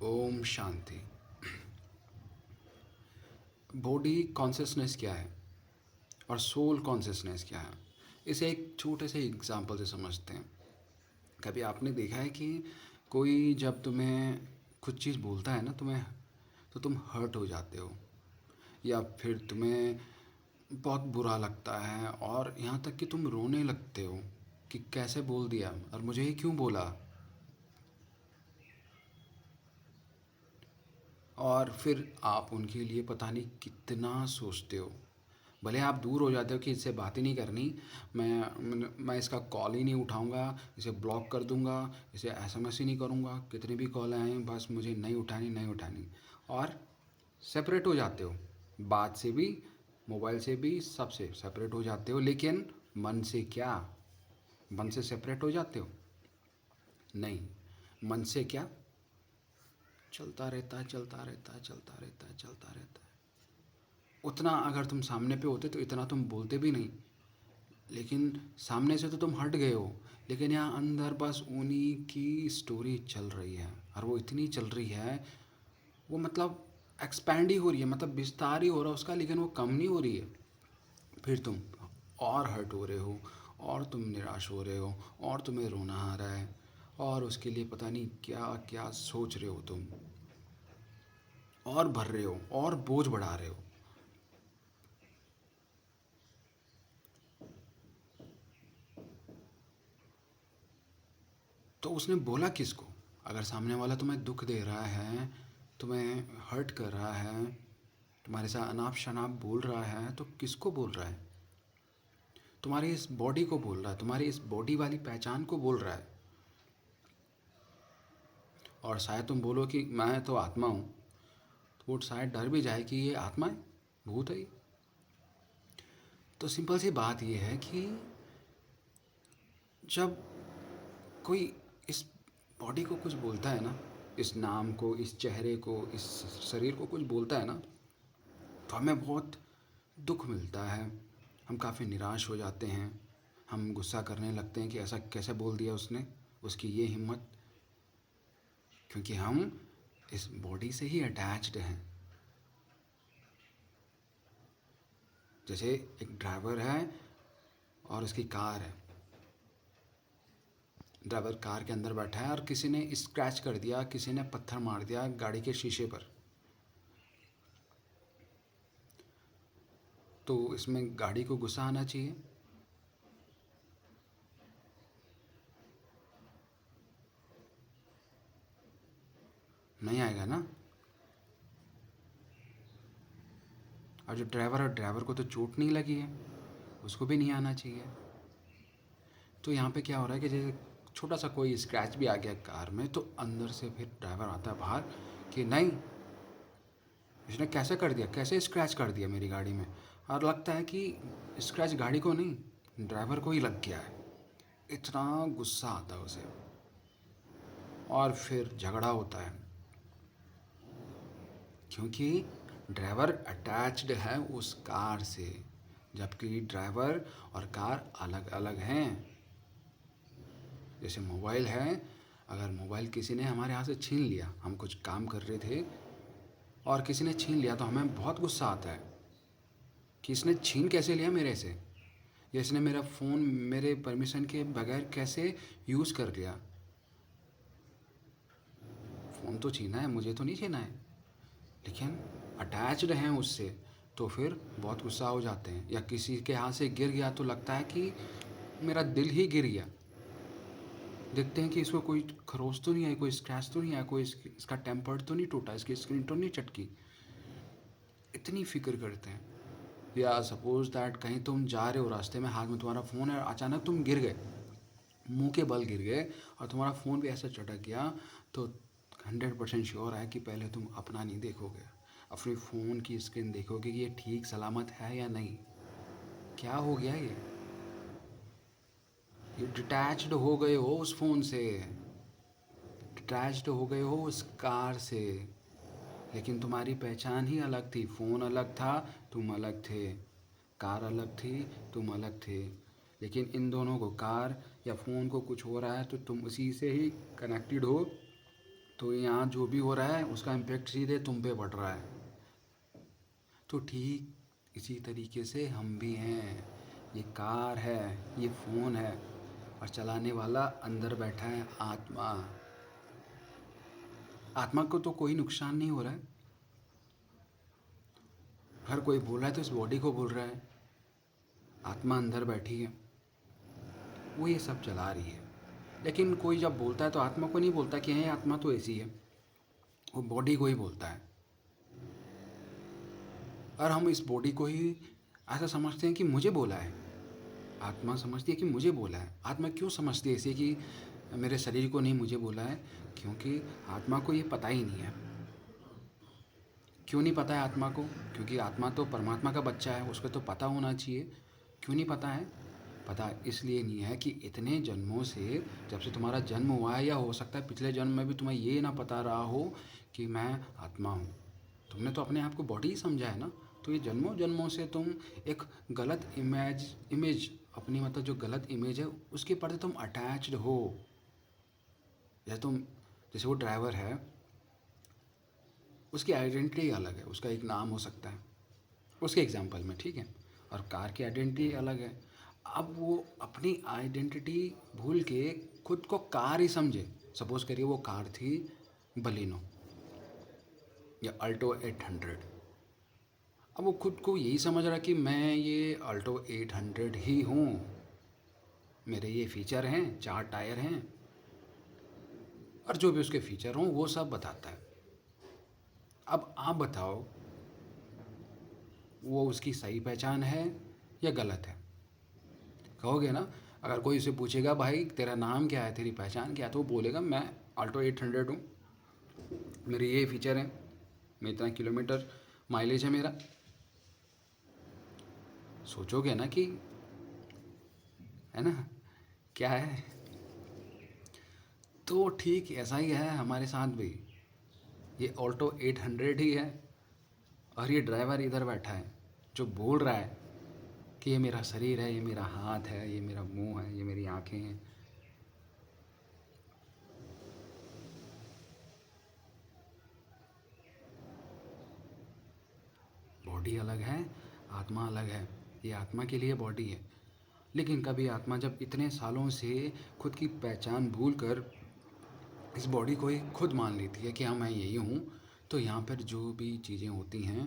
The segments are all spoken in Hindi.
ओम शांति। बॉडी कॉन्शियसनेस क्या है और सोल कॉन्शियसनेस क्या है, इसे एक छोटे से एग्जांपल से समझते हैं। कभी आपने देखा है कि कोई जब तुम्हें कुछ चीज़ बोलता है ना तुम्हें, तो तुम हर्ट हो जाते हो, या फिर तुम्हें बहुत बुरा लगता है और यहाँ तक कि तुम रोने लगते हो कि कैसे बोल दिया और मुझे ये क्यों बोला। और फिर आप उनके लिए पता नहीं कितना सोचते हो। भले आप दूर हो जाते हो कि इससे बात ही नहीं करनी, मैं इसका कॉल ही नहीं उठाऊंगा, इसे ब्लॉक कर दूंगा, इसे एसएमएस ही नहीं करूंगा, कितनी भी कॉल आएँ बस मुझे नहीं उठानी नहीं उठानी। और सेपरेट हो जाते हो, बात से भी, मोबाइल से भी, सबसे सेपरेट हो जाते हो। लेकिन मन से क्या? मन से सेपरेट हो जाते हो? नहीं। मन से क्या? चलता रहता है, चलता रहता है, चलता रहता है, चलता रहता है। उतना अगर तुम सामने पे होते तो इतना तुम बोलते भी नहीं। लेकिन सामने से तो तुम हट गए हो, लेकिन यहाँ अंदर बस उन्हीं की स्टोरी चल रही है, और वो इतनी चल रही है, वो मतलब एक्सपैंड ही हो रही है, मतलब विस्तार ही हो रहा है उसका, लेकिन वो कम नहीं हो रही है। फिर तुम और हर्ट हो रहे हो, और तुम निराश हो रहे हो, और तुम्हें रोना आ रहा है, और उसके लिए पता नहीं क्या क्या सोच रहे हो तुम, और भर रहे हो और बोझ बढ़ा रहे हो। तो उसने बोला किसको? अगर सामने वाला तुम्हें दुख दे रहा है, तुम्हें हर्ट कर रहा है, तुम्हारे साथ अनाप शनाप बोल रहा है, तो किसको बोल रहा है? तुम्हारी इस बॉडी को बोल रहा है, तुम्हारी इस बॉडी वाली पहचान को बोल रहा है। और शायद तुम बोलो कि मैं तो आत्मा हूँ, तो वो शायद डर भी जाए कि ये आत्मा है, भूत है ये। तो सिंपल सी बात ये है कि जब कोई इस बॉडी को कुछ बोलता है ना, इस नाम को, इस चेहरे को, इस शरीर को कुछ बोलता है ना, तो हमें बहुत दुख मिलता है, हम काफ़ी निराश हो जाते हैं, हम गुस्सा करने लगते हैं कि ऐसा कैसे बोल दिया उसने, उसकी ये हिम्मत। क्योंकि हम इस बॉडी से ही अटैच्ड हैं। जैसे एक ड्राइवर है और उसकी कार है। ड्राइवर कार के अंदर बैठा है और किसी ने स्क्रैच कर दिया, किसी ने पत्थर मार दिया गाड़ी के शीशे पर, तो इसमें गाड़ी को गुस्सा आना चाहिए? नहीं आएगा ना। और जो ड्राइवर है, ड्राइवर को तो चोट नहीं लगी है, उसको भी नहीं आना चाहिए। तो यहाँ पे क्या हो रहा है कि जैसे छोटा सा कोई स्क्रैच भी आ गया कार में, तो अंदर से फिर ड्राइवर आता है बाहर कि नहीं, इसने कैसे कर दिया, कैसे स्क्रैच कर दिया मेरी गाड़ी में। और लगता है कि स्क्रैच गाड़ी को नहीं, ड्राइवर को ही लग गया है। इतना गुस्सा आता है उसे, और फिर झगड़ा होता है, क्योंकि ड्राइवर अटैच्ड है उस कार से, जबकि ड्राइवर और कार अलग अलग हैं। जैसे मोबाइल है, अगर मोबाइल किसी ने हमारे हाथ से छीन लिया, हम कुछ काम कर रहे थे और किसी ने छीन लिया, तो हमें बहुत गुस्सा आता है कि इसने छीन कैसे लिया मेरे से, या इसने मेरा फ़ोन मेरे परमिशन के बगैर कैसे यूज़ कर लिया। फ़ोन तो छीना है, मुझे तो नहीं छीना है, लेकिन अटैच्ड हैं उससे, तो फिर बहुत गुस्सा हो जाते हैं। या किसी के हाथ से गिर गया तो लगता है कि मेरा दिल ही गिर गया। देखते हैं कि इसको कोई खरोच तो नहीं आई, कोई स्क्रैच तो नहीं आया, कोई इसका टेम्पर्ड तो नहीं टूटा, इसकी स्क्रीन तो नहीं चटकी। इतनी फिक्र करते हैं। या सपोज़ दैट कहीं तुम जा रहे हो, रास्ते में हाथ में तुम्हारा फ़ोन है, अचानक तुम गिर गए, मुंह के बल गिर गए, और तुम्हारा फ़ोन भी ऐसा चटक गया, तो 100% श्योर है कि पहले तुम अपना नहीं देखोगे, अपने फ़ोन की स्क्रीन देखोगे कि ये ठीक सलामत है या नहीं। क्या हो गया ये डिटैच्ड हो गए हो उस फ़ोन से, डिटैच्ड हो गए हो उस कार से। लेकिन तुम्हारी पहचान ही अलग थी, फ़ोन अलग था, तुम अलग थे, कार अलग थी, तुम अलग थे। लेकिन इन दोनों को, कार या फ़ोन को कुछ हो रहा है, तो तुम उसी से ही कनेक्टेड हो, तो यहाँ जो भी हो रहा है उसका इम्पेक्ट सीधे तुम पे पड़ रहा है। तो ठीक इसी तरीके से हम भी हैं। ये कार है, ये फ़ोन है, और चलाने वाला अंदर बैठा है आत्मा। आत्मा को तो कोई नुकसान नहीं हो रहा है। हर कोई बोल रहा है तो इस बॉडी को बोल रहा है। आत्मा अंदर बैठी है, वो ये सब चला रही है। लेकिन कोई जब बोलता है तो आत्मा को नहीं बोलता कि है आत्मा तो ऐसी है, वो बॉडी को ही बोलता है। और हम इस बॉडी को ही ऐसा समझते हैं कि मुझे बोला है। आत्मा समझती है कि मुझे बोला है। आत्मा क्यों समझती है ऐसे कि मेरे शरीर को नहीं मुझे बोला है? क्योंकि आत्मा को ये पता ही नहीं है। क्यों नहीं पता है आत्मा को? क्योंकि आत्मा तो परमात्मा का बच्चा है, उसको तो पता होना चाहिए। क्यों नहीं पता है? पता इसलिए नहीं है कि इतने जन्मों से, जब से तुम्हारा जन्म हुआ है, या हो सकता है पिछले जन्म में भी तुम्हें ये ना पता रहा हो कि मैं आत्मा हूँ। तुमने तो अपने आप को बॉडी ही समझा है ना। तो ये जन्मों जन्मों से तुम एक गलत इमेज अपनी, मतलब जो गलत इमेज है उसके प्रति तुम अटैच्ड हो। जैसे वो ड्राइवर है, उसकी आइडेंटिटी अलग है, उसका एक नाम हो सकता है उसके एग्जाम्पल में, ठीक है। और कार की आइडेंटिटी अलग है। अब वो अपनी आइडेंटिटी भूल के खुद को कार ही समझे। सपोज करिए वो कार थी बलिनो या अल्टो 800। अब वो खुद को यही समझ रहा कि मैं ये अल्टो 800 ही हूँ, मेरे ये फीचर हैं, 4 टायर हैं, और जो भी उसके फीचर हों वो सब बताता है। अब आप बताओ, वो उसकी सही पहचान है या गलत है? कहोगे ना। अगर कोई उसे पूछेगा भाई तेरा नाम क्या है, तेरी पहचान क्या है, तो वो बोलेगा मैं अल्टो 800 हूँ, मेरे ये फीचर हैं, मैं इतना किलोमीटर माइलेज है मेरा। सोचोगे ना कि, है ना, क्या है। तो ठीक ऐसा ही है हमारे साथ भी। ये ऑल्टो 800 ही है, और ये ड्राइवर इधर बैठा है जो बोल रहा है कि ये मेरा शरीर है, ये मेरा हाथ है, ये मेरा मुंह है, ये मेरी आंखें हैं। बॉडी अलग है, आत्मा अलग है। ये आत्मा के लिए बॉडी है। लेकिन कभी आत्मा जब इतने सालों से खुद की पहचान भूल कर इस बॉडी को ही खुद मान लेती है कि हाँ मैं यही हूँ, तो यहाँ पर जो भी चीज़ें होती हैं,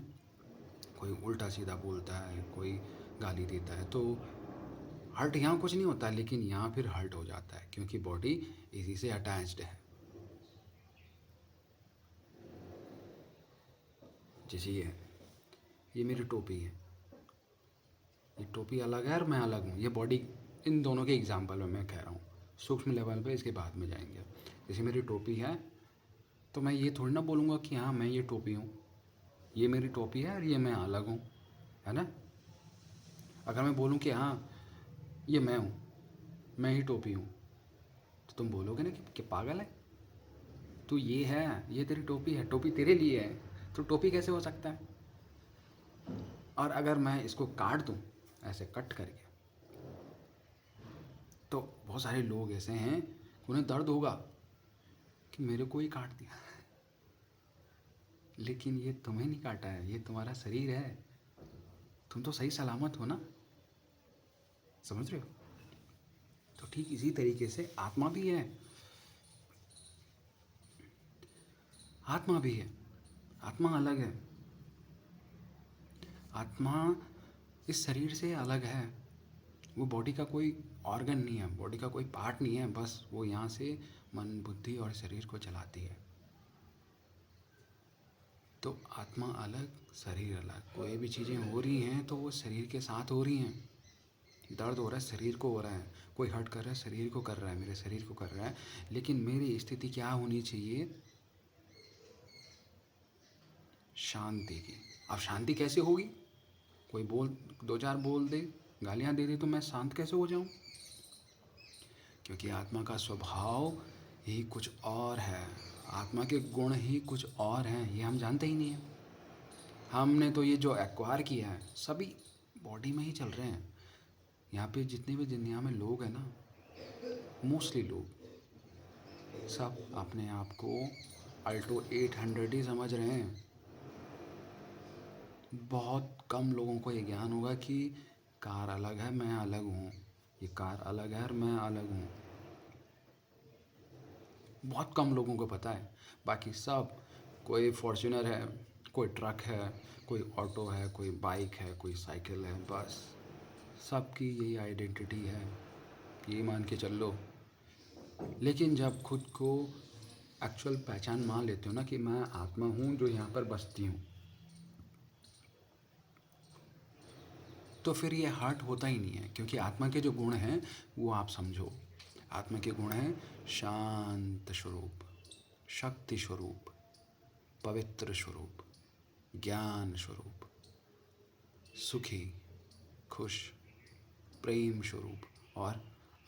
कोई उल्टा सीधा बोलता है, कोई गाली देता है, तो हर्ट यहाँ कुछ नहीं होता, लेकिन यहाँ फिर हर्ट हो जाता है क्योंकि बॉडी इसी से अटैच्ड है। जैसे ये मेरी टोपी है, ये टोपी अलग है और मैं अलग हूँ। ये बॉडी, इन दोनों के एग्जाम्पल में मैं कह रहा हूँ, सूक्ष्म लेवल पे इसके बाद में जाएंगे। जैसे मेरी टोपी है, तो मैं ये थोड़ी ना बोलूँगा कि हाँ मैं ये टोपी हूँ, ये मेरी टोपी है और ये मैं अलग हूँ, है ना। अगर मैं बोलूँ कि हाँ ये मैं हूँ, मैं ही टोपी हूँ, तो तुम बोलोगे ना कि पागल है तो। ये है, ये तेरी टोपी है, टोपी तेरे लिए है, तो टोपी कैसे हो सकता है। और अगर मैं इसको काट दूँ ऐसे कट करके, तो बहुत सारे लोग ऐसे हैं उन्हें दर्द होगा कि मेरे को ही काट दिया। लेकिन ये तुम्हें नहीं काटा है, ये तुम्हारा शरीर है, तुम तो सही सलामत हो ना। समझ रहे हो। तो ठीक इसी तरीके से आत्मा भी है। आत्मा भी है, आत्मा अलग है। आत्मा इस शरीर से अलग है। वो बॉडी का कोई ऑर्गन नहीं है, बॉडी का कोई पार्ट नहीं है, बस वो यहाँ से मन बुद्धि और शरीर को चलाती है। तो आत्मा अलग, शरीर अलग। कोई भी चीज़ें हो रही हैं तो वो शरीर के साथ हो रही हैं। दर्द हो रहा है शरीर को हो रहा है, कोई हर्ट कर रहा है शरीर को कर रहा है, मेरे शरीर को कर रहा है। लेकिन मेरी स्थिति क्या होनी चाहिए? शांति की। अब शांति कैसे होगी? कोई बोल, दो चार बोल दे, गालियाँ दे दे, तो मैं शांत कैसे हो जाऊँ? क्योंकि आत्मा का स्वभाव ही कुछ और है, आत्मा के गुण ही कुछ और हैं, ये हम जानते ही नहीं हैं। हमने तो ये जो एक्वायर किया है सभी बॉडी में ही चल रहे हैं। यहाँ पे जितने भी दुनिया में लोग हैं ना, मोस्टली लोग सब अपने आप को अल्टो 800 ही समझ रहे हैं। बहुत कम लोगों को ये ज्ञान होगा कि कार अलग है, मैं अलग हूँ। ये कार अलग है और मैं अलग हूँ। बहुत कम लोगों को पता है। बाकी सब, कोई फॉर्च्यूनर है, कोई ट्रक है, कोई ऑटो है, कोई बाइक है, कोई साइकिल है, बस सबकी यही आइडेंटिटी है, ये मान के चल लो। लेकिन जब खुद को एक्चुअल पहचान मान लेते हो ना कि मैं आत्मा हूँ जो यहाँ पर बसती हूँ, तो फिर ये हर्ट होता ही नहीं है। क्योंकि आत्मा के जो गुण हैं वो आप समझो। आत्मा के गुण हैं शांत स्वरूप, शक्ति स्वरूप, पवित्र स्वरूप, ज्ञान स्वरूप, सुखी, खुश, प्रेम स्वरूप और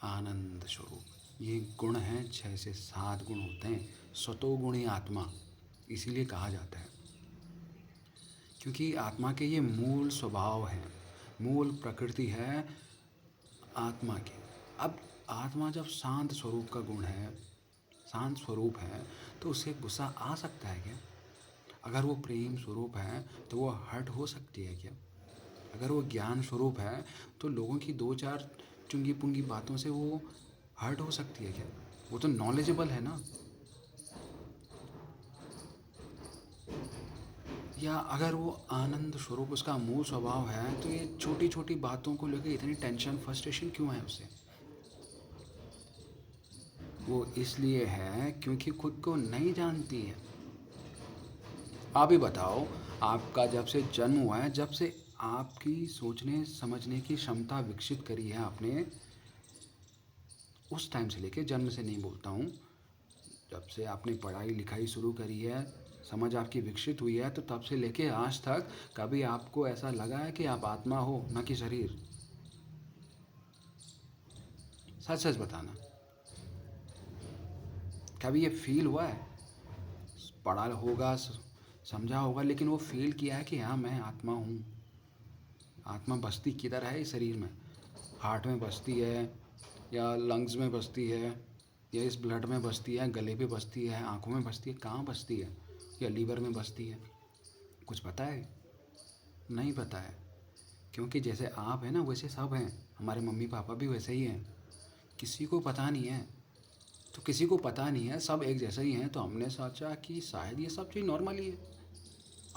आनंद स्वरूप। ये गुण हैं, 6 से 7 गुण होते हैं सतोगुणी आत्मा, इसीलिए कहा जाता है। क्योंकि आत्मा के ये मूल स्वभाव हैं, मूल प्रकृति है आत्मा की। अब आत्मा जब शांत स्वरूप का गुण है, शांत स्वरूप है, तो उसे गुस्सा आ सकता है क्या? अगर वो प्रेम स्वरूप है तो वो हर्ट हो सकती है क्या? अगर वो ज्ञान स्वरूप है तो लोगों की 2-4 चुंगी पुंगी बातों से वो हर्ट हो सकती है क्या? वो तो नॉलेजेबल है ना। या अगर वो आनंद स्वरूप उसका मूल स्वभाव है तो ये छोटी छोटी बातों को लेकर इतनी टेंशन फ्रस्ट्रेशन क्यों है उसे? वो इसलिए है क्योंकि खुद को नहीं जानती है। आप ही बताओ, आपका जब से जन्म हुआ है, जब से आपकी सोचने समझने की क्षमता विकसित करी है आपने, उस टाइम से लेके, जन्म से नहीं बोलता हूँ, जब से आपने पढ़ाई लिखाई शुरू करी है, समझ आपकी विकसित हुई है, तो तब से लेके आज तक कभी आपको ऐसा लगा है कि आप आत्मा हो न कि शरीर? सच सच बताना, कभी ये फील हुआ है? पढ़ा होगा, समझा होगा, लेकिन वो फील किया है कि हाँ मैं आत्मा हूँ। आत्मा बसती किधर है इस शरीर में? हार्ट में बसती है, या लंग्स में बसती है, या इस ब्लड में बसती है, गले पे बसती है, आँखों में बसती है, कहाँ बसती है? या लीवर में बसती है? कुछ पता है? नहीं पता है। क्योंकि जैसे आप हैं ना वैसे सब हैं, हमारे मम्मी पापा भी वैसे ही हैं। किसी को पता नहीं है। तो किसी को पता नहीं है, सब एक जैसे ही हैं, तो हमने सोचा कि शायद ये सब चीज़ नॉर्मल ही है।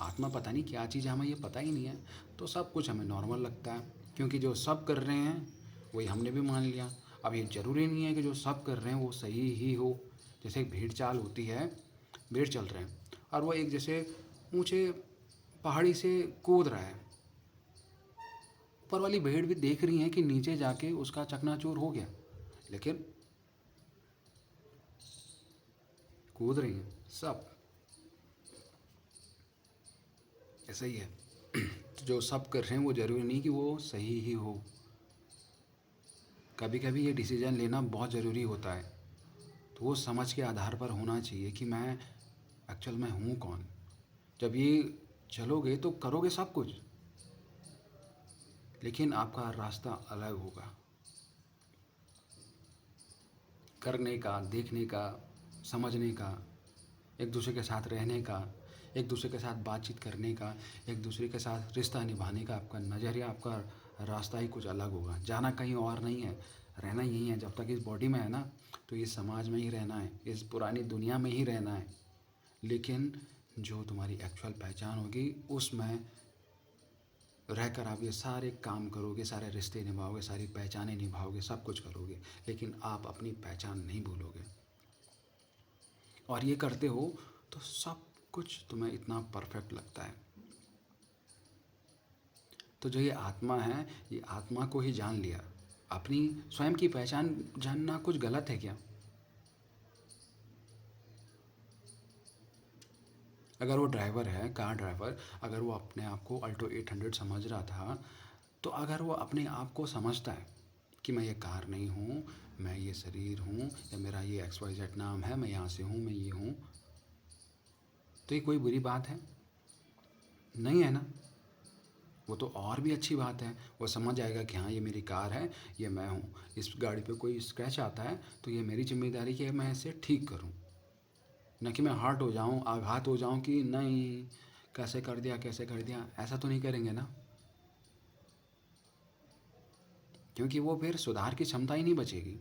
आत्मा पता नहीं क्या चीज़ है, हमें ये पता ही नहीं है, तो सब कुछ हमें नॉर्मल लगता है। क्योंकि जो सब कर रहे हैं वही हमने भी मान लिया। अब ये ज़रूरी नहीं है कि जो सब कर रहे हैं वो सही ही हो। जैसे एक भेड़ चाल होती है, भेड़ चल रहे हैं और वो एक जैसे ऊंचे पहाड़ी से कूद रहा है, ऊपर वाली भेड़ भी देख रही है कि नीचे जाके उसका चकनाचूर हो गया, लेकिन कूद रही हैं सब। ऐसा ही है। जो सब कर रहे हैं वो ज़रूरी नहीं कि वो सही ही हो। कभी कभी ये डिसीज़न लेना बहुत ज़रूरी होता है, तो वो समझ के आधार पर होना चाहिए कि मैं एक्चुअल में हूँ कौन। जब ये चलोगे तो करोगे सब कुछ, लेकिन आपका रास्ता अलग होगा, करने का, देखने का, समझने का, एक दूसरे के साथ रहने का, एक दूसरे के साथ बातचीत करने का, एक दूसरे के साथ रिश्ता निभाने का। आपका नज़रिया, आपका रास्ता ही कुछ अलग होगा। जाना कहीं और नहीं है, रहना यहीं है। जब तक इस बॉडी में है ना, तो इस समाज में ही रहना है, इस पुरानी दुनिया में ही रहना है। लेकिन जो तुम्हारी एक्चुअल पहचान होगी उसमें रहकर आप ये सारे काम करोगे, सारे रिश्ते निभाओगे, सारी पहचानें निभाओगे, सब कुछ करोगे, लेकिन आप अपनी पहचान नहीं भूलोगे। और ये करते हो तो सब कुछ तुम्हें इतना परफेक्ट लगता है। तो जो ये आत्मा है, ये आत्मा को ही जान लिया। अपनी स्वयं की पहचान जानना कुछ गलत है क्या? अगर वो ड्राइवर है, कार ड्राइवर, अगर वो अपने आप को अल्टो 800 समझ रहा था, तो अगर वो अपने आप को समझता है कि मैं ये कार नहीं हूँ, मैं ये शरीर हूँ, या मेरा ये XYZ नाम है, मैं यहाँ से हूँ, मैं ये हूँ, तो ये कोई बुरी बात है? नहीं है ना। वो तो और भी अच्छी बात है। वो समझ जाएगा कि हाँ ये मेरी कार है, ये मैं हूँ। इस गाड़ी पे कोई स्क्रैच आता है तो ये मेरी जिम्मेदारी है कि मैं इसे ठीक करूँ। न कि मैं हर्ट हो जाऊँ, आघात हो जाऊँ कि नहीं कैसे कर दिया, कैसे कर दिया, ऐसा तो नहीं करेंगे ना, क्योंकि वो फिर सुधार की क्षमता ही नहीं बचेगी।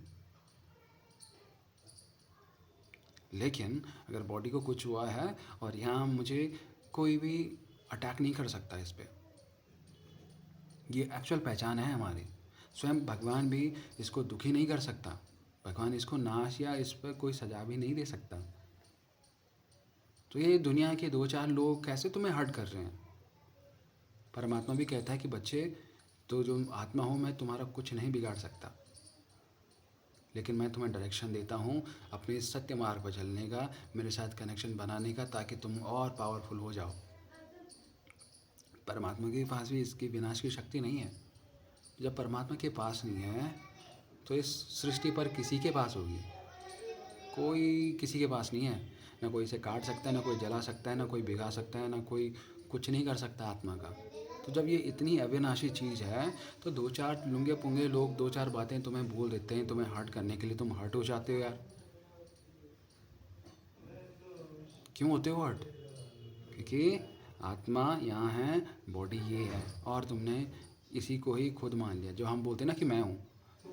लेकिन अगर बॉडी को कुछ हुआ है और यहाँ मुझे कोई भी अटैक नहीं कर सकता इस पर, ये एक्चुअल पहचान है हमारी। स्वयं भगवान भी इसको दुखी नहीं कर सकता, भगवान इसको नाश या इस पर कोई सजा भी नहीं दे सकता। तो ये दुनिया के 2-4 लोग कैसे तुम्हें हर्ट कर रहे हैं? परमात्मा भी कहता है कि बच्चे, तो जो आत्मा हो मैं तुम्हारा कुछ नहीं बिगाड़ सकता, लेकिन मैं तुम्हें डायरेक्शन देता हूँ अपने सत्य मार्ग पर चलने का, मेरे साथ कनेक्शन बनाने का, ताकि तुम और पावरफुल हो जाओ। परमात्मा के पास भी इसकी विनाश की शक्ति नहीं है। जब परमात्मा के पास नहीं है तो इस सृष्टि पर किसी के पास होगी? कोई किसी के पास नहीं है। ना कोई इसे काट सकता है, ना कोई जला सकता है, ना कोई भिगा सकता है, ना कोई कुछ नहीं कर सकता आत्मा का। तो जब ये इतनी अविनाशी चीज़ है तो 2-4 लुंगे पुंगे लोग 2-4 बातें तुम्हें बोल देते हैं तुम्हें हर्ट करने के लिए, तुम हर्ट हो जाते हो यार। क्यों होते हो हर्ट? क्योंकि आत्मा यहाँ है, बॉडी ये है, और तुमने इसी को ही खुद मान लिया। जो हम बोलते हैं ना कि मैं हूँ,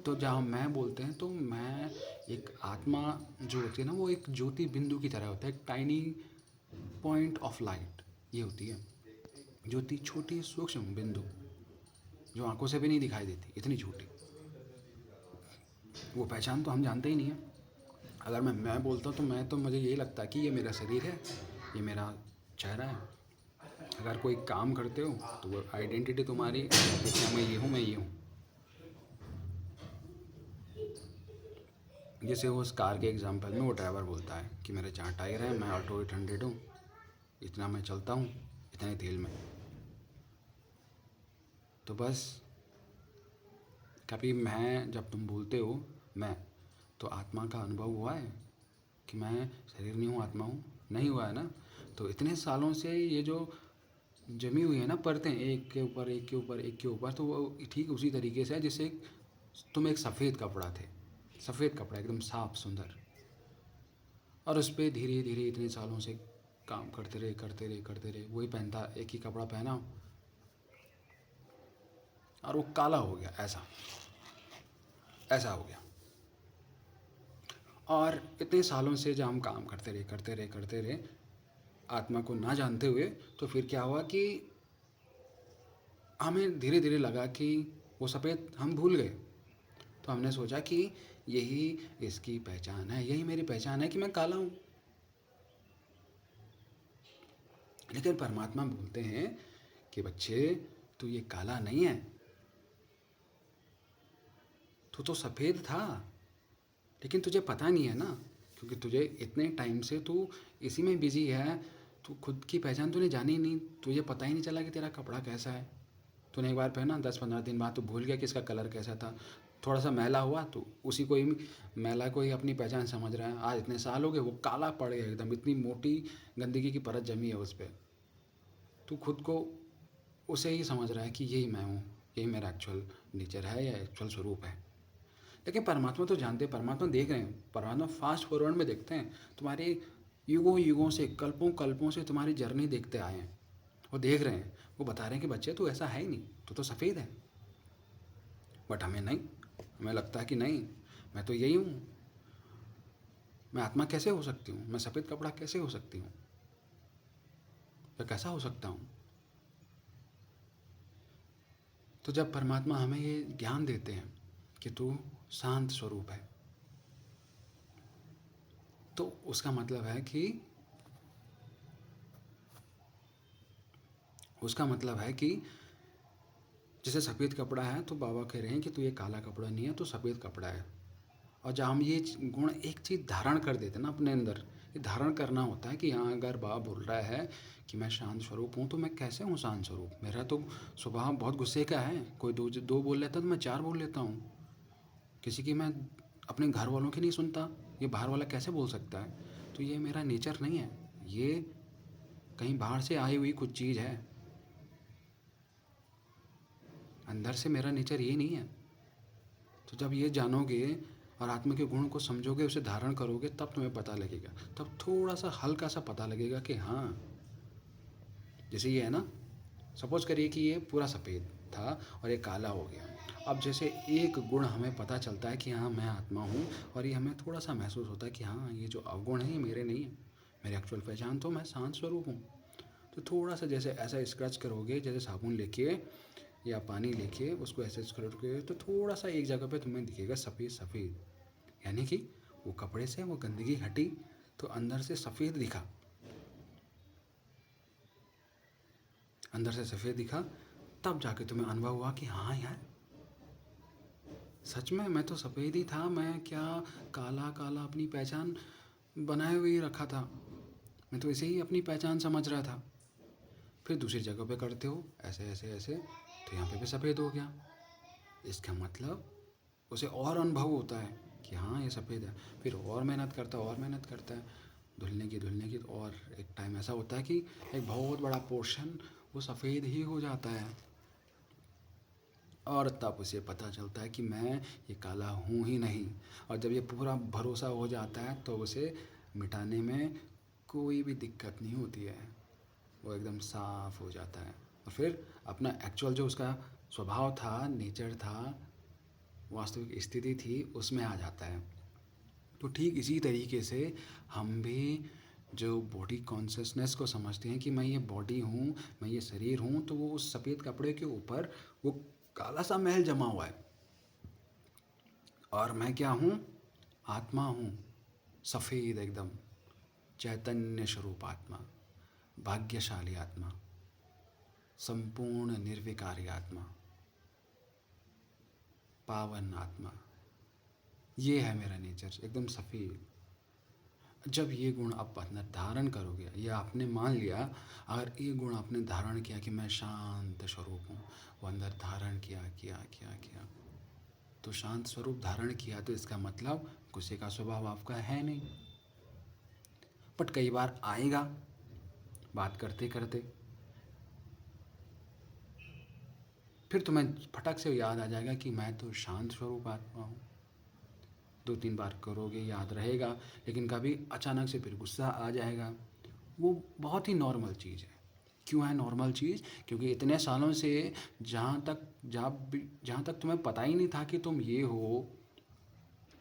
तो जहाँ मैं बोलते हैं तो मैं एक आत्मा जो होती है ना, वो एक ज्योति बिंदु की तरह होता है, एक टाइनी पॉइंट ऑफ लाइट ये होती है ज्योति, छोटी सूक्ष्म बिंदु जो आंखों से भी नहीं दिखाई देती, इतनी छोटी। वो पहचान तो हम जानते ही नहीं है। अगर मैं बोलता हूँ तो मुझे यही लगता है कि ये मेरा शरीर है, ये मेरा चेहरा है। अगर कोई काम करते हो तो वो आइडेंटिटी तुम्हारी, क्या मैं ये हूँ, मैं ये हूँ। जैसे उस कार के एग्जांपल में वो ड्राइवर बोलता है कि मेरे 4 टायर हैं, मैं ऑल्टो 800 हूँ, इतना मैं चलता हूँ, इतने तेल में। तो बस कभी मैं, जब तुम बोलते हो मैं, तो आत्मा का अनुभव हुआ है कि मैं शरीर नहीं हूँ, आत्मा हूँ? नहीं हुआ है ना। तो इतने सालों से ये जो जमी हुई है ना परतें, एक के ऊपर एक के ऊपर एक के ऊपर, तो वो ठीक उसी तरीके से है जैसे तुम एक सफ़ेद कपड़ा थे, सफ़ेद कपड़ा एकदम साफ सुंदर, और उस पर धीरे धीरे इतने सालों से काम करते रहे करते रहे करते रहे, वही पहनता, एक ही कपड़ा पहना और वो काला हो गया, ऐसा ऐसा हो गया। और इतने सालों से जब हम काम करते रहे करते रहे करते रहे आत्मा को ना जानते हुए, तो फिर क्या हुआ कि हमें धीरे धीरे लगा कि वो सफ़ेद हम भूल गए। तो हमने सोचा कि यही इसकी पहचान है, यही मेरी पहचान है कि मैं काला हूँ। लेकिन परमात्मा बोलते हैं कि बच्चे, तू ये काला नहीं है, तू तो सफ़ेद था, लेकिन तुझे पता नहीं है ना, क्योंकि तुझे इतने टाइम से तू इसी में बिजी है, तू खुद की पहचान तूने जानी ही नहीं, तुझे पता ही नहीं चला कि तेरा कपड़ा कैसा है। तूने एक बार पहना, 10-15 दिन बाद तो भूल गया कि इसका कलर कैसा था। थोड़ा सा मैला हुआ तो उसी को ही, मैला को ही अपनी पहचान समझ रहा है। आज इतने साल हो गए, वो काला पड़ गया एकदम, इतनी मोटी गंदगी की परत जमी है उस पर। तू खुद को उसे ही समझ रहा है कि यही मैं हूँ, यही मेरा एक्चुअल नेचर है या एक्चुअल स्वरूप है। लेकिन परमात्मा तो जानते हैं, परमात्मा देख रहे हैं, परमात्मा फास्ट फॉरवर्ड में देखते हैं। तुम्हारे युगों युगों से, कल्पों कल्पों से तुम्हारी जर्नी देखते आए हैं, वो देख रहे हैं, वो बता रहे हैं कि बच्चे तू ऐसा है ही नहीं, तू तो सफ़ेद है। बट हमें नहीं, हमें लगता है कि नहीं, मैं तो यही हूँ, मैं आत्मा कैसे हो सकती हूँ, मैं सफ़ेद कपड़ा कैसे हो सकती हूँ, मैं कैसा हो सकता हूँ। तो जब परमात्मा हमें ये ज्ञान देते हैं कि तू शांत स्वरूप है, तो उसका मतलब है कि जैसे सफ़ेद कपड़ा है, तो बाबा कह रहे हैं कि तू ये काला कपड़ा नहीं है, तो सफ़ेद कपड़ा है। और जब हम ये गुण, एक चीज़ धारण कर देते हैं ना अपने अंदर, ये धारण करना होता है कि हाँ, अगर बाबा बोल रहा है कि मैं शांत स्वरूप हूँ, तो मैं कैसे हूँ शांत स्वरूप? मेरा तो स्वभाव बहुत गुस्से का है, कोई दो बोल लेता तो मैं 4 बोल लेता हूँ, किसी की मैं अपने घर वालों की नहीं सुनता, ये बाहर वाला कैसे बोल सकता है? तो ये मेरा नेचर नहीं है, ये कहीं बाहर से आई हुई कुछ चीज़ है, अंदर से मेरा नेचर ये नहीं है। तो जब ये जानोगे और आत्मा के गुण को समझोगे, उसे धारण करोगे, तब तुम्हें पता लगेगा। तब थोड़ा सा हल्का सा पता लगेगा कि हाँ, जैसे ये है ना, सपोज करिए कि ये पूरा सफ़ेद था और ये काला हो गया। अब जैसे एक गुण हमें पता चलता है कि हाँ मैं आत्मा हूँ, और ये हमें थोड़ा सा महसूस होता है कि हाँ ये जो अवगुण है ये मेरे नहीं है, मेरी एक्चुअल पहचान तो मैं शांत स्वरूप हूँ। तो थोड़ा सा जैसे ऐसा स्क्रच करोगे, जैसे साबुन लेके या पानी लेके उसको ऐसे स्क्रच करोगे, तो थोड़ा सा एक जगह पे तुम्हें दिखेगा सफ़ेद सफ़ेद, यानी कि वो कपड़े से वो गंदगी हटी तो अंदर से सफ़ेद दिखा, अंदर से सफ़ेद दिखा। तब जाके तुम्हें अनुभव हुआ कि हाँ यार, सच में मैं तो सफ़ेद ही था, मैं क्या काला काला अपनी पहचान बनाए हुए ही रखा था, मैं तो ऐसे ही अपनी पहचान समझ रहा था। फिर दूसरी जगह पे करते हो ऐसे ऐसे ऐसे, तो यहाँ पे भी सफ़ेद हो गया। इसका मतलब उसे और अनुभव होता है कि हाँ ये सफ़ेद है। फिर और मेहनत करता है, और मेहनत करता है, धुलने की, और एक टाइम ऐसा होता है कि एक बहुत बड़ा पोर्शन वो सफ़ेद ही हो जाता है, और तब उसे पता चलता है कि मैं ये काला हूँ ही नहीं। और जब ये पूरा भरोसा हो जाता है तो उसे मिटाने में कोई भी दिक्कत नहीं होती है, वो एकदम साफ हो जाता है। और फिर अपना एक्चुअल जो उसका स्वभाव था, नेचर था, वास्तविक स्थिति थी, उसमें आ जाता है। तो ठीक इसी तरीके से हम भी जो बॉडी कॉन्शियसनेस को समझते हैं कि मैं ये बॉडी हूँ, मैं ये शरीर हूँ, तो वो उस सफ़ेद कपड़े के ऊपर वो काला सा महल जमा हुआ है, और मैं क्या हूँ, आत्मा हूँ, सफ़ेद एकदम चैतन्य स्वरूप आत्मा, भाग्यशाली आत्मा, संपूर्ण निर्विकारी आत्मा, पावन आत्मा। ये है मेरा नेचर, एकदम सफ़ेद। जब ये गुण आप अंदर धारण करोगे, ये आपने मान लिया, अगर ये गुण आपने धारण किया कि मैं शांत स्वरूप हूँ, वो अंदर धारण किया किया किया किया, तो शांत स्वरूप धारण किया, तो इसका मतलब गुस्से का स्वभाव आपका है नहीं। बट कई बार आएगा बात करते करते, फिर तुम्हें फटक से याद आ जाएगा कि मैं तो शांत स्वरूप आत्मा हूँ। 2-3 बार करोगे याद रहेगा, लेकिन कभी अचानक से फिर गुस्सा आ जाएगा। वो बहुत ही नॉर्मल चीज़ है। क्यों है नॉर्मल चीज़? क्योंकि इतने सालों से जहाँ तक तुम्हें पता ही नहीं था कि तुम ये हो,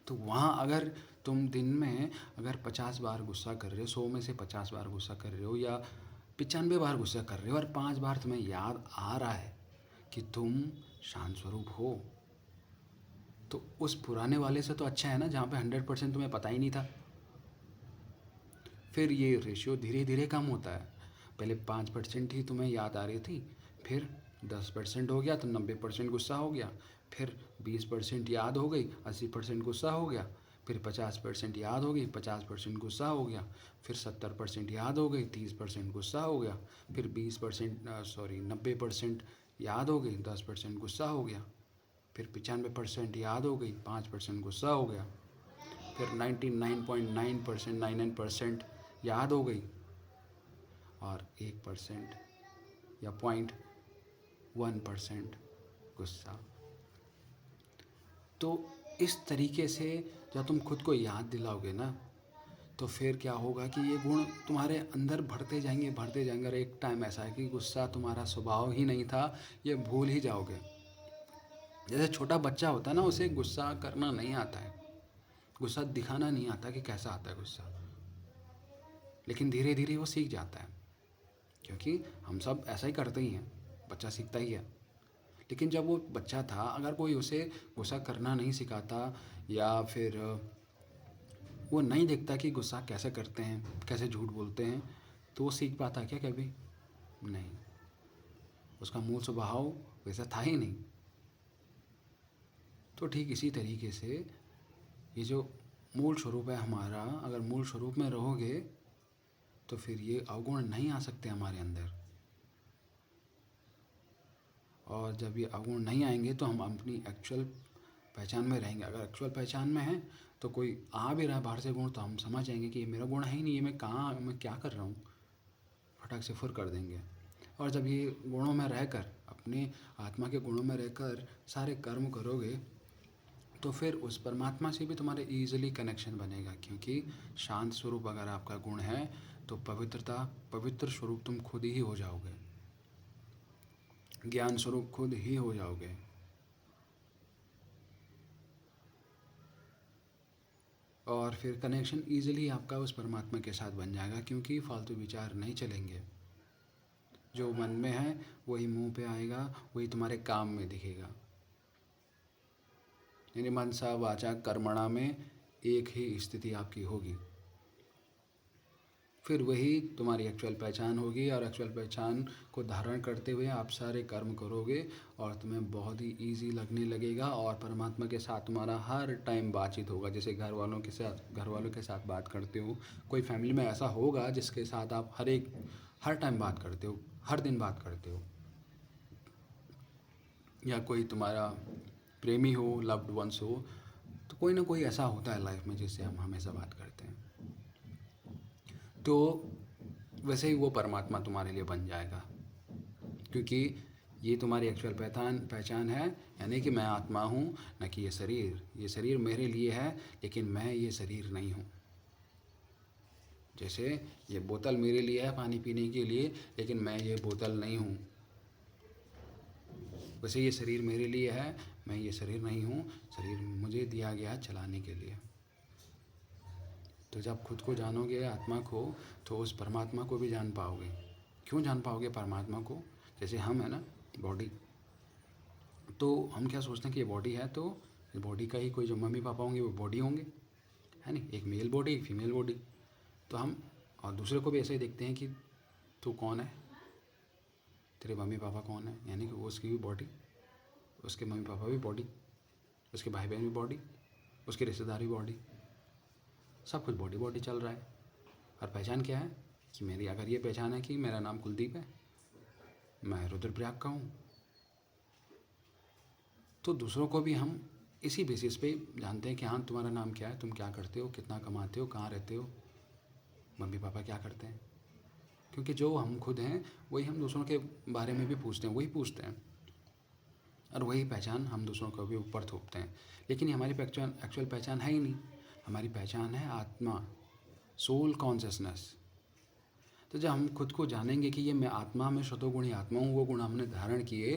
तो वहाँ अगर तुम दिन में अगर 50 बार गुस्सा कर रहे हो, 100 में से 50 बार गुस्सा कर रहे हो, या 95 बार गुस्सा कर रहे हो, और 5 बार तुम्हें याद आ रहा है कि तुम शांत स्वरूप हो, तो उस पुराने वाले से तो अच्छा है ना, जहाँ पे 100% तुम्हें पता ही नहीं था। फिर ये रेशियो धीरे धीरे कम होता है। पहले 5% ही तुम्हें याद आ रही थी, फिर 10% हो गया तो 90% गुस्सा हो गया, फिर 20% याद हो गई, 80% गुस्सा हो गया, फिर 50% याद हो गई, 50% गुस्सा हो गया, फिर 70% याद हो गई, 30% गुस्सा हो गया, फिर 90% याद हो गई, 10% गुस्सा हो गया, फिर 95% याद हो गई, 5% गुस्सा हो गया, फिर 99.9% 99% याद हो गई, और 1% या 0.1% गुस्सा। तो इस तरीके से जब तुम खुद को याद दिलाओगे ना, तो फिर क्या होगा कि ये गुण तुम्हारे अंदर बढ़ते जाएंगे, और एक टाइम ऐसा है कि गुस्सा तुम्हारा स्वभाव ही नहीं था, ये भूल ही जाओगे। जैसे छोटा बच्चा होता है ना, उसे गुस्सा करना नहीं आता है, गुस्सा दिखाना नहीं आता कि कैसा आता है गुस्सा, लेकिन धीरे धीरे वो सीख जाता है, क्योंकि हम सब ऐसा ही करते ही हैं, बच्चा सीखता ही है। लेकिन जब वो बच्चा था, अगर कोई उसे गुस्सा करना नहीं सिखाता, या फिर वो नहीं देखता कि गुस्सा कैसे करते हैं, कैसे झूठ बोलते हैं, तो वो सीख पाता क्या कभी? नहीं, उसका मूल स्वभाव वैसा था ही नहीं। तो ठीक इसी तरीके से ये जो मूल स्वरूप है हमारा, अगर मूल स्वरूप में रहोगे तो फिर ये अवगुण नहीं आ सकते हमारे अंदर। और जब ये अवगुण नहीं आएंगे तो हम अपनी एक्चुअल पहचान में रहेंगे। अगर एक्चुअल पहचान में है तो कोई आ भी रहा है बाहर से गुण, तो हम समझ जाएंगे कि ये मेरा गुण है ही नहीं, ये मैं क्या कर रहा हूँ, फटाक से फुर कर देंगे। और जब ये गुणों में रहकर, अपने आत्मा के गुणों में रहकर सारे कर्म करोगे, तो फिर उस परमात्मा से भी तुम्हारे ईजिली कनेक्शन बनेगा, क्योंकि शांत स्वरूप अगर आपका गुण है तो पवित्र स्वरूप तुम खुद ही हो जाओगे, ज्ञान स्वरूप खुद ही हो जाओगे। और फिर कनेक्शन ईजिली आपका उस परमात्मा के साथ बन जाएगा, क्योंकि फालतू विचार नहीं चलेंगे। जो मन में है वही मुंह पे आएगा, वही तुम्हारे काम में दिखेगा। यानी मनसा वाचा कर्मणा में एक ही स्थिति आपकी होगी। फिर वही तुम्हारी एक्चुअल पहचान होगी, और एक्चुअल पहचान को धारण करते हुए आप सारे कर्म करोगे और तुम्हें बहुत ही ईजी लगने लगेगा। और परमात्मा के साथ तुम्हारा हर टाइम बातचीत होगा, जैसे घर वालों के साथ बात करते हो। कोई फैमिली में ऐसा होगा जिसके साथ आप हर टाइम बात करते हो, हर दिन बात करते हो, या कोई तुम्हारा प्रेमी हो, लव्ड वंस हो, तो कोई ना कोई ऐसा होता है लाइफ में जिससे हम हमेशा बात करते हैं। तो वैसे ही वो परमात्मा तुम्हारे लिए बन जाएगा, क्योंकि ये तुम्हारी एक्चुअल पहचान है। यानी कि मैं आत्मा हूँ, न कि ये शरीर मेरे लिए है, लेकिन मैं ये शरीर नहीं हूँ। जैसे ये बोतल मेरे लिए है पानी पीने के लिए, लेकिन मैं ये बोतल नहीं हूँ। वैसे ये शरीर मेरे लिए है, मैं ये शरीर नहीं हूँ। शरीर मुझे दिया गया चलाने के लिए। तो जब खुद को जानोगे, आत्मा को, तो उस परमात्मा को भी जान पाओगे। क्यों जान पाओगे परमात्मा को? जैसे हम है ना, बॉडी, तो हम क्या सोचते हैं कि ये बॉडी है, तो इस बॉडी का ही कोई जो मम्मी पापा होंगे वो बॉडी होंगे, है नहीं, एक मेल बॉडी एक फीमेल बॉडी। तो हम और दूसरे को भी ऐसे ही देखते हैं कि तू कौन है, तेरे मम्मी पापा कौन है, यानी कि वो उसकी भी बॉडी, उसके मम्मी पापा भी बॉडी, उसके भाई बहन भी बॉडी, उसके रिश्तेदार भी बॉडी, सब कुछ बॉडी बॉडी चल रहा है। और पहचान क्या है कि मेरी अगर ये पहचान है कि मेरा नाम कुलदीप है, मैं रुद्रप्रयाग का हूँ, तो दूसरों को भी हम इसी बेसिस पे जानते हैं कि हाँ तुम्हारा नाम क्या है, तुम क्या करते हो, कितना कमाते हो, कहाँ रहते हो, मम्मी पापा क्या करते हैं। क्योंकि जो हम खुद हैं वही हम दूसरों के बारे में भी पूछते हैं, वही पूछते हैं, और वही पहचान हम दूसरों को भी ऊपर थोपते हैं। लेकिन ये हमारी एक्चुअल पहचान है ही नहीं। हमारी पहचान है आत्मा, सोल कॉन्शियसनेस। तो जब हम खुद को जानेंगे कि ये मैं आत्मा में शतोगुणी आत्मा हूँ, वो गुण हमने धारण किए,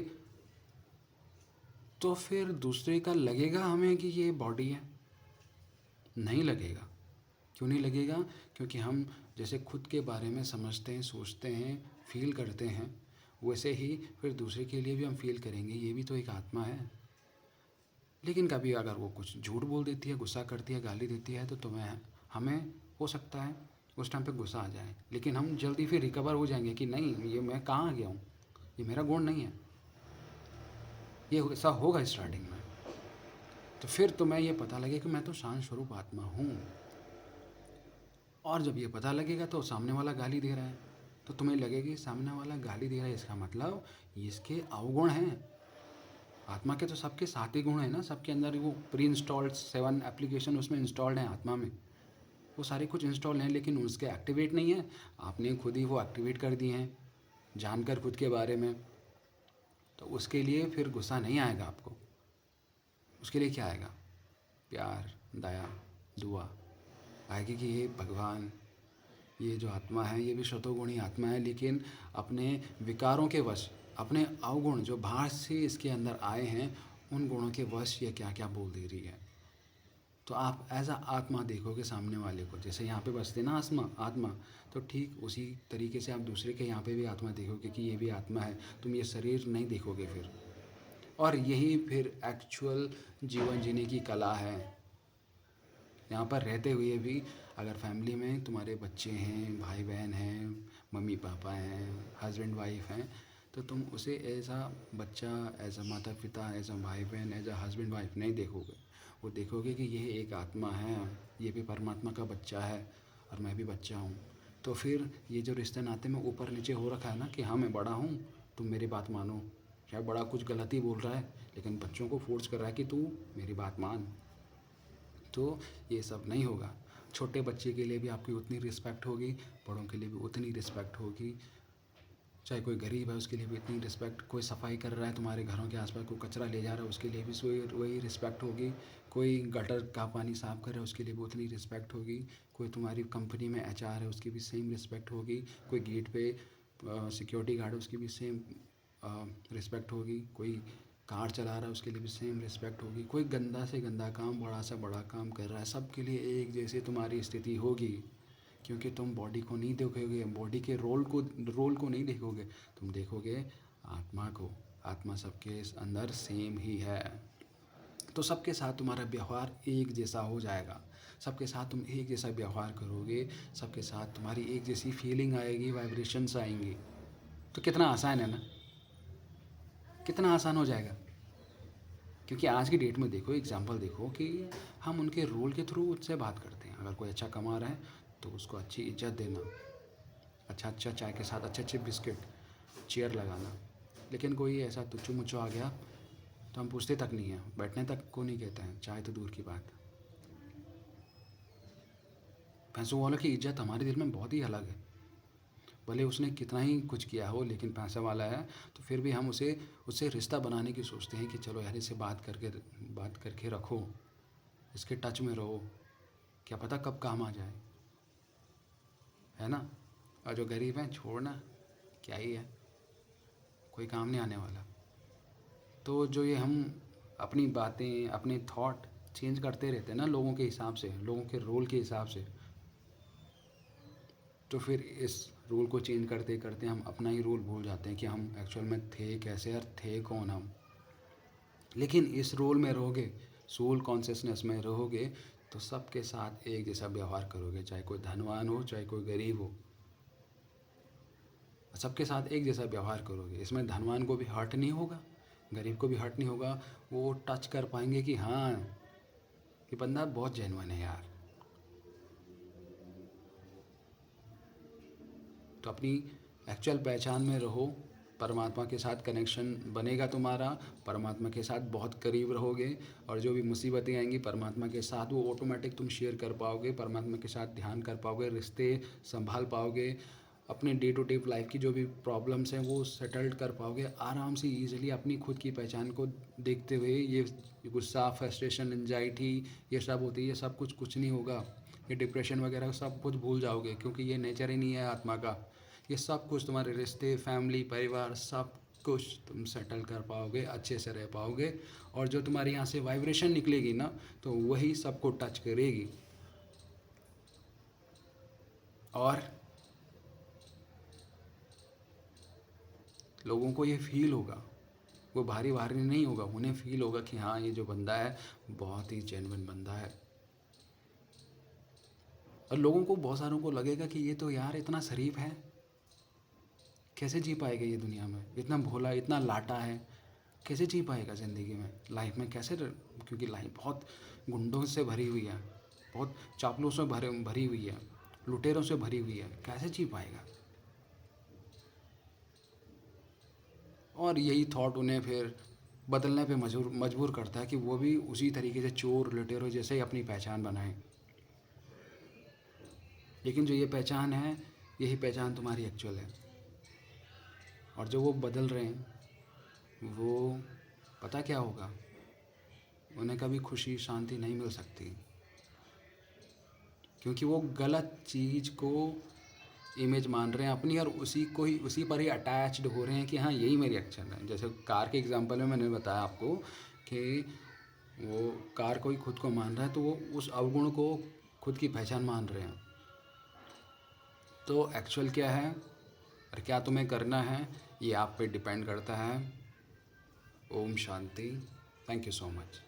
तो फिर दूसरे का लगेगा हमें कि ये बॉडी है? नहीं लगेगा। क्यों नहीं लगेगा? क्योंकि हम जैसे खुद के बारे में समझते हैं, सोचते हैं, फील करते हैं, वैसे ही फिर दूसरे के लिए भी हम फील करेंगे, ये भी तो एक आत्मा है। लेकिन कभी अगर वो कुछ झूठ बोल देती है, गुस्सा करती है, गाली देती है, तो हमें हो सकता है उस टाइम पे गुस्सा आ जाए, लेकिन हम जल्दी फिर रिकवर हो जाएंगे कि नहीं, ये मैं कहाँ आ गया हूँ, ये मेरा गुण नहीं है। ये ऐसा होगा स्टार्टिंग में। तो फिर तुम्हें ये पता लगे कि मैं तो शांत स्वरूप आत्मा हूँ। और जब ये पता लगेगा तो सामने वाला गाली दे रहा है, तो तुम्हें लगेगी सामने वाला गाली दे रहा है, इसका मतलब इसके अवगुण हैं। आत्मा के तो सबके सात ही गुण हैं ना, सबके अंदर वो प्री इंस्टॉल्ड 7 एप्लीकेशन उसमें इंस्टॉल्ड हैं आत्मा में, वो सारे कुछ इंस्टॉल हैं, लेकिन उसके एक्टिवेट नहीं है। आपने खुद ही वो एक्टिवेट कर दिए हैं जानकर खुद के बारे में। तो उसके लिए फिर गुस्सा नहीं आएगा आपको। उसके लिए क्या आएगा? प्यार, दया, दुआ आएगी कि ये भगवान, ये जो आत्मा है ये भी शतोगुणी आत्मा है, लेकिन अपने विकारों के वश, अपने अवगुण जो बाहर से इसके अंदर आए हैं, उन गुणों के वश ये क्या क्या बोल दे रही है। तो आप एज अ आत्मा देखोगे सामने वाले को, जैसे यहाँ पे बसते ना आत्मा, तो ठीक उसी तरीके से आप दूसरे के यहाँ पे भी आत्मा देखोगे कि ये भी आत्मा है। तुम ये शरीर नहीं देखोगे फिर। और यही फिर एक्चुअल जीवन जीने की कला है। यहाँ पर रहते हुए भी अगर फैमिली में तुम्हारे बच्चे हैं, भाई बहन हैं, मम्मी पापा हैं, हस्बैंड वाइफ हैं, तो तुम उसे एज आ बच्चा, एज आ माता पिता, एज आ भाई बहन, एज आ हस्बैंड वाइफ नहीं देखोगे। वो देखोगे कि यह एक आत्मा है, ये भी परमात्मा का बच्चा है और मैं भी बच्चा हूँ। तो फिर ये जो रिश्ते नाते में ऊपर नीचे हो रखा है ना कि हाँ मैं बड़ा हूँ, तुम मेरी बात मानो, शायद बड़ा कुछ गलत ही बोल रहा है, लेकिन बच्चों को फोर्स कर रहा है कि तू मेरी बात मान। तो ये सब नहीं होगा। छोटे बच्चे के लिए भी आपकी उतनी रिस्पेक्ट होगी, बड़ों के लिए भी उतनी रिस्पेक्ट होगी। चाहे कोई गरीब है उसके लिए भी इतनी रिस्पेक्ट, कोई सफाई कर रहा है तुम्हारे घरों के आसपास, कोई कचरा ले जा रहा है उसके लिए भी वही रिस्पेक्ट होगी, कोई गटर का पानी साफ़ कर रहा है उसके लिए भी उतनी रिस्पेक्ट होगी, कोई तुम्हारी कंपनी में एचआर है उसकी भी सेम रिस्पेक्ट होगी, कोई गेट पे सिक्योरिटी गार्ड है उसकी भी सेम रिस्पेक्ट होगी, कोई कार चला रहा है उसके लिए भी सेम रिस्पेक्ट होगी, कोई गंदा से गंदा काम बड़ा से बड़ा काम कर रहा है, सबके लिए एक जैसी तुम्हारी स्थिति होगी। क्योंकि तुम बॉडी को नहीं देखोगे, बॉडी के रोल को नहीं देखोगे, तुम देखोगे आत्मा को। आत्मा सबके अंदर सेम ही है। तो सबके साथ तुम्हारा व्यवहार एक जैसा हो जाएगा, सबके साथ तुम एक जैसा व्यवहार करोगे, सबके साथ तुम्हारी एक जैसी फीलिंग आएगी, वाइब्रेशंस आएंगी। तो कितना आसान है ना, कितना आसान हो जाएगा। क्योंकि आज की डेट में देखो, एग्जाम्पल देखो कि हम उनके रोल के थ्रू उससे बात करते हैं। अगर कोई अच्छा कमा रहा है तो उसको अच्छी इज्जत देना, अच्छा अच्छा चाय के साथ अच्छे अच्छे बिस्किट, चेयर लगाना। लेकिन कोई ऐसा तुच्छ मुच्चो आ गया तो हम पूछते तक नहीं हैं, बैठने तक को नहीं कहते हैं, चाय तो दूर की बात। पैसों वालों की इज्जत हमारे दिल में बहुत ही अलग है। भले उसने कितना ही कुछ किया हो, लेकिन पैसा वाला है तो फिर भी हम उससे रिश्ता बनाने की सोचते हैं कि चलो यार इससे बात करके रखो, इसके टच में रहो, क्या पता कब काम आ जाए, है ना। और जो गरीब हैं छोड़ना, क्या ही है, कोई काम नहीं आने वाला। तो जो ये हम अपनी बातें, अपने थॉट चेंज करते रहते हैं ना लोगों के हिसाब से, लोगों के रोल के हिसाब से, तो फिर इस रोल को चेंज करते करते हम अपना ही रोल भूल जाते हैं कि हम एक्चुअल में थे कैसे और थे कौन हम। लेकिन इस रोल में रहोगे, सोल कॉन्शियसनेस में रहोगे, तो सबके साथ एक जैसा व्यवहार करोगे, चाहे कोई धनवान हो चाहे कोई गरीब हो, सबके साथ एक जैसा व्यवहार करोगे। इसमें धनवान को भी हर्ट नहीं होगा, गरीब को भी हर्ट नहीं होगा। वो टच कर पाएंगे कि हाँ ये बंदा बहुत जेन्युइन है यार। तो अपनी एक्चुअल पहचान में रहो, परमात्मा के साथ कनेक्शन बनेगा तुम्हारा, परमात्मा के साथ बहुत करीब रहोगे, और जो भी मुसीबतें आएंगी परमात्मा के साथ वो ऑटोमेटिक तुम शेयर कर पाओगे, परमात्मा के साथ ध्यान कर पाओगे, रिश्ते संभाल पाओगे, अपने डे टू डे लाइफ की जो भी प्रॉब्लम्स हैं वो सेटल्ड कर पाओगे आराम से, ईजिली, अपनी खुद की पहचान को देखते हुए। ये गुस्सा, फ्रस्ट्रेशन, एंजाइटी ये सब होती है, ये सब कुछ नहीं होगा। ये डिप्रेशन वगैरह सब कुछ भूल जाओगे, क्योंकि ये नेचर ही नहीं है आत्मा का। ये सब कुछ तुम्हारे रिश्ते, फैमिली, परिवार, सब कुछ तुम सेटल कर पाओगे, अच्छे से रह पाओगे। और जो तुम्हारे यहाँ से वाइब्रेशन निकलेगी ना, तो वही सबको टच करेगी। और लोगों को ये फील होगा, वो भारी भारी नहीं होगा, उन्हें फील होगा कि हाँ ये जो बंदा है बहुत ही जेन्युइन बंदा है। और लोगों को, बहुत सारों को लगेगा कि ये तो यार इतना शरीफ है, कैसे जी पाएगा ये दुनिया में, इतना भोला, इतना लाटा है, कैसे जी पाएगा ज़िंदगी में, लाइफ में कैसे क्योंकि लाइफ बहुत गुंडों से भरी हुई है, बहुत चापलूसों से भरी हुई है, लुटेरों से भरी हुई है, कैसे जी पाएगा। और यही थॉट उन्हें फिर बदलने पे मजबूर करता है कि वो भी उसी तरीके से चोर लुटेरों जैसे ही अपनी पहचान बनाएं। लेकिन जो ये पहचान है, यही पहचान तुम्हारी एक्चुअल है। और जो वो बदल रहे हैं, वो पता क्या होगा, उन्हें कभी खुशी शांति नहीं मिल सकती, क्योंकि वो गलत चीज़ को इमेज मान रहे हैं अपनी, और उसी पर ही अटैच्ड हो रहे हैं कि हाँ यही मेरी एक्शन है। जैसे कार के एग्जांपल में मैंने बताया आपको कि वो कार को ही खुद को मान रहा है, तो वो उस अवगुण को खुद की पहचान मान रहे हैं। तो एक्चुअल क्या है और क्या तुम्हें करना है, ये आप पे डिपेंड करता है। ओम शांति। Thank you so much.